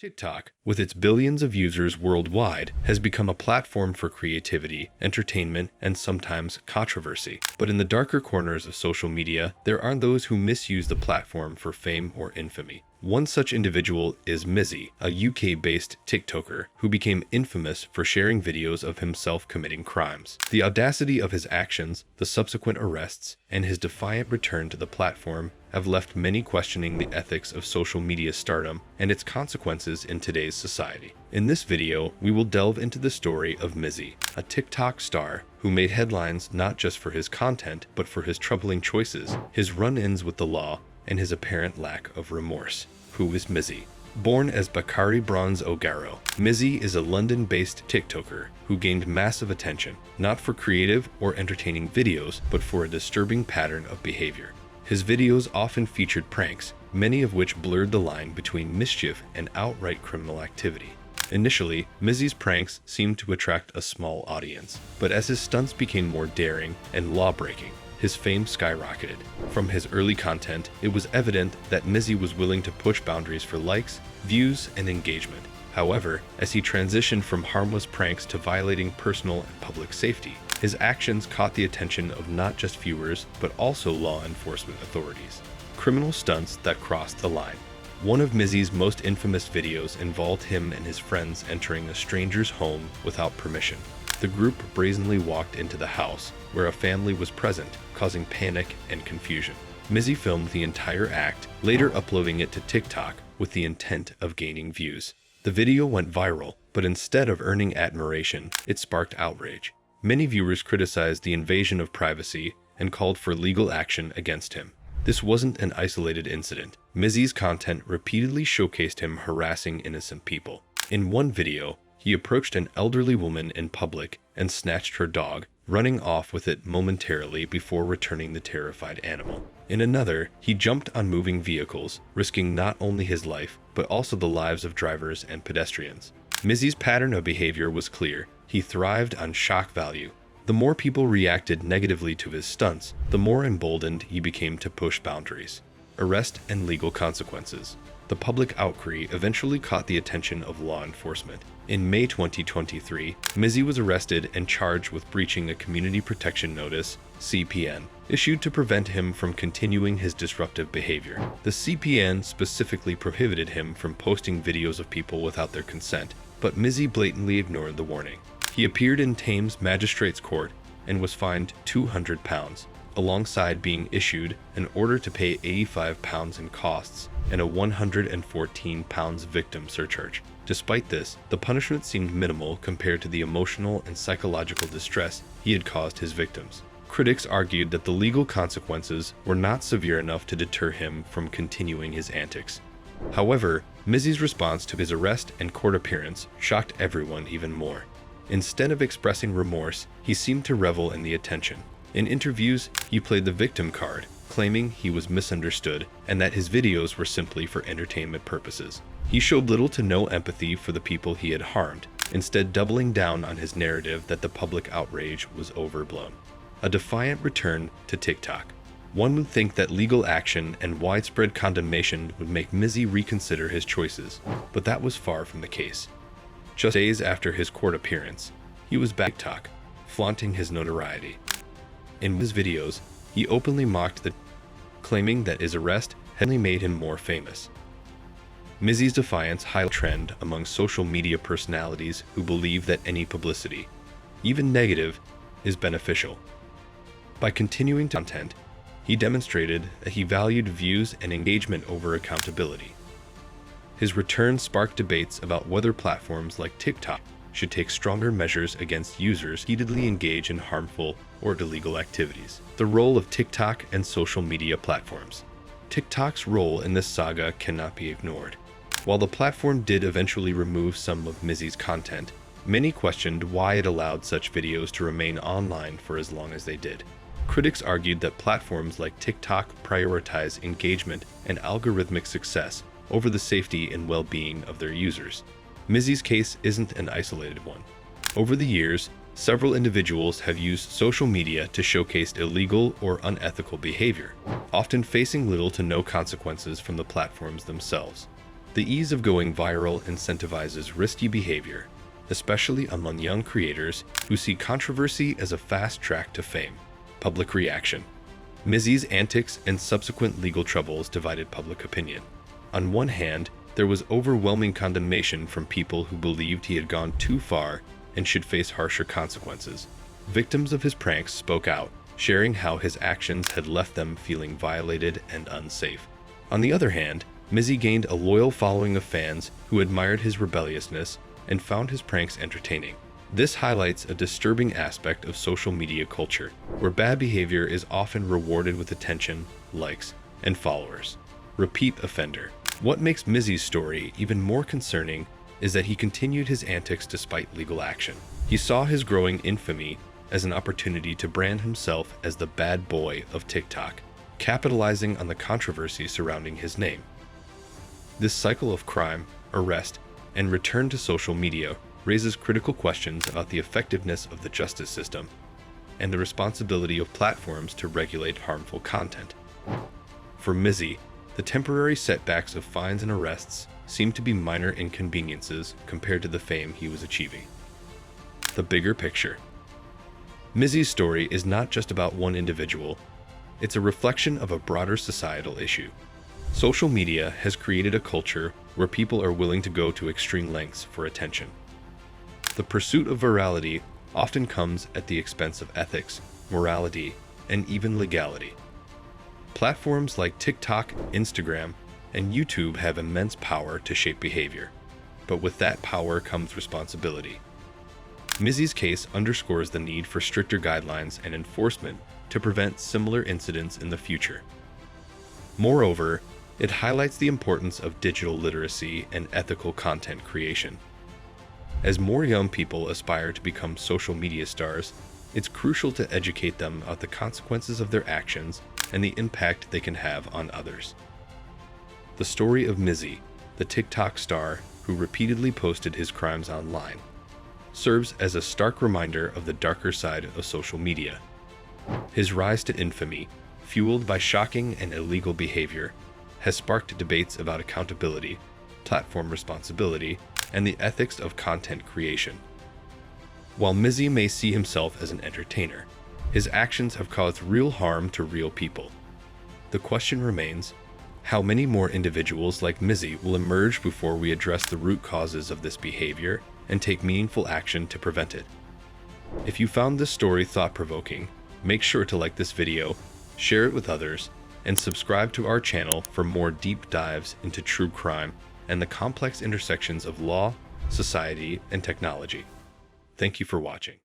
TikTok, with its billions of users worldwide, has become a platform for creativity, entertainment, and sometimes controversy. But in the darker corners of social media, there are those who misuse the platform for fame or infamy. One such individual is Mizzy, a UK-based TikToker who became infamous for sharing videos of himself committing crimes. The audacity of his actions, the subsequent arrests, and his defiant return to the platform have left many questioning the ethics of social media stardom and its consequences in today's society. In this video, we will delve into the story of Mizzy, a TikTok star who made headlines not just for his content, but for his troubling choices, his run-ins with the law, and his apparent lack of remorse. Who is Mizzy? Born as Bakari Bronze Ogaro, Mizzy is a London-based TikToker who gained massive attention, not for creative or entertaining videos, but for a disturbing pattern of behavior. His videos often featured pranks, many of which blurred the line between mischief and outright criminal activity. Initially, Mizzy's pranks seemed to attract a small audience, but as his stunts became more daring and law-breaking, his fame skyrocketed. From his early content, it was evident that Mizzy was willing to push boundaries for likes, views, and engagement. However, as he transitioned from harmless pranks to violating personal and public safety, his actions caught the attention of not just viewers, but also law enforcement authorities. Criminal stunts that crossed the line. One of Mizzy's most infamous videos involved him and his friends entering a stranger's home without permission. The group brazenly walked into the house, where a family was present, causing panic and confusion. Mizzy filmed the entire act, later uploading it to TikTok with the intent of gaining views. The video went viral, but instead of earning admiration, it sparked outrage. Many viewers criticized the invasion of privacy and called for legal action against him. This wasn't an isolated incident. Mizzy's content repeatedly showcased him harassing innocent people. In one video, he approached an elderly woman in public and snatched her dog, running off with it momentarily before returning the terrified animal. In another, he jumped on moving vehicles, risking not only his life, but also the lives of drivers and pedestrians. Mizzy's pattern of behavior was clear. He thrived on shock value. The more people reacted negatively to his stunts, the more emboldened he became to push boundaries. Arrest and legal consequences. The public outcry eventually caught the attention of law enforcement. In May 2023, Mizzy was arrested and charged with breaching a Community Protection Notice, CPN, issued to prevent him from continuing his disruptive behavior. The CPN specifically prohibited him from posting videos of people without their consent, but Mizzy blatantly ignored the warning. He appeared in Thames Magistrates Court and was fined £200, alongside being issued an order to pay £85 in costs and a £114 victim surcharge. Despite this, the punishment seemed minimal compared to the emotional and psychological distress he had caused his victims. Critics argued that the legal consequences were not severe enough to deter him from continuing his antics. However, Mizzy's response to his arrest and court appearance shocked everyone even more. Instead of expressing remorse, he seemed to revel in the attention. In interviews, he played the victim card, claiming he was misunderstood and that his videos were simply for entertainment purposes. He showed little to no empathy for the people he had harmed, instead doubling down on his narrative that the public outrage was overblown. A defiant return to TikTok. One would think that legal action and widespread condemnation would make Mizzy reconsider his choices, but that was far from the case. Just days after his court appearance, he was back on TikTok, flaunting his notoriety. In his videos, he openly mocked claiming that his arrest had only made him more famous. Mizzy's defiance highlights a trend among social media personalities who believe that any publicity, even negative, is beneficial. By continuing content, he demonstrated that he valued views and engagement over accountability. His return sparked debates about whether platforms like TikTok should take stronger measures against users who repeatedly engage in harmful or illegal activities. The role of TikTok and social media platforms. TikTok's role in this saga cannot be ignored. While the platform did eventually remove some of Mizzy's content, many questioned why it allowed such videos to remain online for as long as they did. Critics argued that platforms like TikTok prioritize engagement and algorithmic success over the safety and well-being of their users. Mizzy's case isn't an isolated one. Over the years, several individuals have used social media to showcase illegal or unethical behavior, often facing little to no consequences from the platforms themselves. The ease of going viral incentivizes risky behavior, especially among young creators who see controversy as a fast track to fame. Public reaction. Mizzy's antics and subsequent legal troubles divided public opinion. On one hand, there was overwhelming condemnation from people who believed he had gone too far and should face harsher consequences. Victims of his pranks spoke out, sharing how his actions had left them feeling violated and unsafe. On the other hand, Mizzy gained a loyal following of fans who admired his rebelliousness and found his pranks entertaining. This highlights a disturbing aspect of social media culture, where bad behavior is often rewarded with attention, likes, and followers. Repeat offender. What makes Mizzy's story even more concerning is that he continued his antics despite legal action. He saw his growing infamy as an opportunity to brand himself as the bad boy of TikTok, capitalizing on the controversy surrounding his name. This cycle of crime, arrest, and return to social media raises critical questions about the effectiveness of the justice system and the responsibility of platforms to regulate harmful content. For Mizzy, the temporary setbacks of fines and arrests seem to be minor inconveniences compared to the fame he was achieving. The bigger picture. Mizzy's story is not just about one individual, it's a reflection of a broader societal issue. Social media has created a culture where people are willing to go to extreme lengths for attention. The pursuit of virality often comes at the expense of ethics, morality, and even legality. Platforms like TikTok, Instagram, and YouTube have immense power to shape behavior, but with that power comes responsibility. Mizzy's case underscores the need for stricter guidelines and enforcement to prevent similar incidents in the future. Moreover, it highlights the importance of digital literacy and ethical content creation. As more young people aspire to become social media stars, it's crucial to educate them about the consequences of their actions and the impact they can have on others. The story of Mizzy, the TikTok star who repeatedly posted his crimes online, serves as a stark reminder of the darker side of social media. His rise to infamy, fueled by shocking and illegal behavior, has sparked debates about accountability, platform responsibility, and the ethics of content creation. While Mizzy may see himself as an entertainer, his actions have caused real harm to real people. The question remains, how many more individuals like Mizzy will emerge before we address the root causes of this behavior and take meaningful action to prevent it? If you found this story thought-provoking, make sure to like this video, share it with others, and subscribe to our channel for more deep dives into true crime and the complex intersections of law, society, and technology. Thank you for watching.